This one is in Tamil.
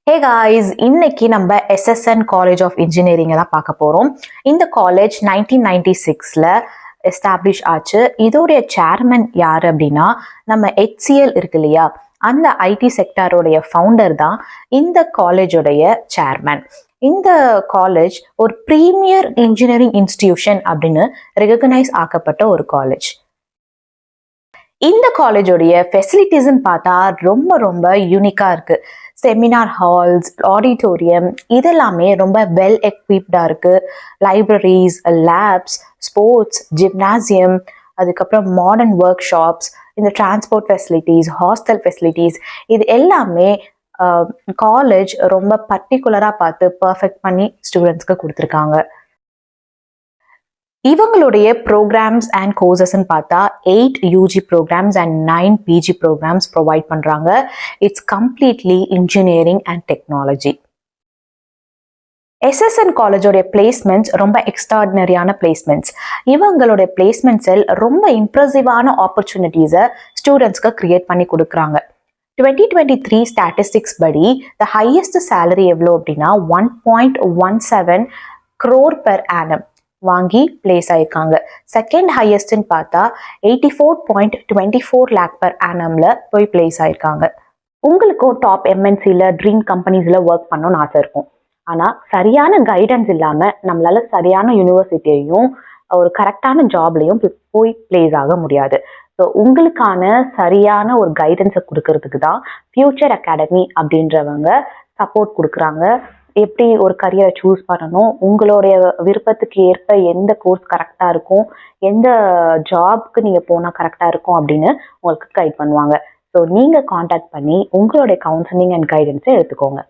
ஹே காய்ஸ், இன்னைக்கு நம்ம எஸ்எஸ்என் காலேஜ் ஆஃப் இன்ஜினியரிங்கை தான் பார்க்க போகிறோம். இந்த காலேஜ் 1996ல் எஸ்டாப்ளிஷ் ஆச்சு. இதோடைய சேர்மன் யார் அப்படின்னா நம்ம HCL இருக்கு இல்லையா, அந்த ஐடி செக்டாரோடைய ஃபவுண்டர் தான் இந்த காலேஜோடைய சேர்மன். இந்த காலேஜ் ஒரு ப்ரீமியர் இன்ஜினியரிங் இன்ஸ்டிடியூஷன் அப்படின்னு ரெகக்னைஸ் ஆக்கப்பட்ட ஒரு காலேஜ். இந்த காலேஜோடைய ஃபெசிலிட்டிஸ்ன்னு பார்த்தா ரொம்ப ரொம்ப யூனிக்காக இருக்குது. செமினார் ஹால்ஸ், ஆடிட்டோரியம் இதெல்லாமே ரொம்ப வெல் எக்விப்டாக இருக்குது. லைப்ரரிஸ், லேப்ஸ், ஸ்போர்ட்ஸ், ஜிம்னாசியம், அதுக்கப்புறம் மாடர்ன் ஒர்க் ஷாப்ஸ், இந்த டிரான்ஸ்போர்ட் ஃபெசிலிட்டிஸ், ஹாஸ்டல் ஃபெசிலிட்டிஸ், இது எல்லாமே காலேஜ் ரொம்ப பர்டிகுலராக பார்த்து பர்ஃபெக்ட் பண்ணி ஸ்டூடெண்ட்ஸ்க்கு கொடுத்துருக்காங்க. இவங்களுடைய ப்ரோக்ராம்ஸ் அண்ட் கோர்சஸ்ன்னு பார்த்தா 8 UG programs and 9 PG programs provide பண்ணுறாங்க. It's completely engineering and technology. SSN காலேஜோடைய பிளேஸ்மெண்ட்ஸ் ரொம்ப எக்ஸ்ட்ராடினரியான பிளேஸ்மெண்ட்ஸ். இவங்களுடைய பிளேஸ்மெண்ட் செல் ரொம்ப இம்ப்ரெசிவான ஆப்பர்ச்சுனிட்டிஸை ஸ்டூடெண்ட்ஸ்க்கு கிரியேட் பண்ணி கொடுக்குறாங்க. 2023 ஸ்டாட்டிஸ்டிக்ஸ் படி த ஹையஸ்ட் சேலரி எவ்வளோ அப்படின்னா 1.17 crore per annum வாங்கி பிளேஸ் ஆயிருக்காங்க. செகண்ட் ஹையஸ்ட்னு பார்த்தா 84.24 lakh per annumல போய் பிளேஸ் ஆயிருக்காங்க. உங்களுக்கும் டாப் MNCல ட்ரீம் கம்பெனிஸ்ல ஒர்க் பண்ணணும்னு ஆசை இருக்கும். ஆனால் சரியான கைடன்ஸ் இல்லாமல் நம்மளால சரியான யூனிவர்சிட்டியையும் ஒரு கரெக்டான ஜாப்லையும் போய் பிளேஸ் ஆக முடியாது. ஸோ உங்களுக்கான சரியான ஒரு கைடன்ஸை கொடுக்கறதுக்கு தான் ஃபியூச்சர் அகாடமி அப்படின்றவங்க சப்போர்ட் கொடுக்குறாங்க. எப்படி ஒரு கரியரை சூஸ் பண்ணணும், உங்களுடைய விருப்பத்துக்கு ஏற்ப எந்த கோர்ஸ் கரெக்டாக இருக்கும், எந்த ஜாப்க்கு நீங்கள் போனால் கரெக்டாக இருக்கும் அப்படின்னு உங்களுக்கு கைட் பண்ணுவாங்க. ஸோ நீங்கள் காண்டாக்ட் பண்ணி உங்களுடைய கவுன்சிலிங் அண்ட் கைடன்ஸை எடுத்துக்கோங்க.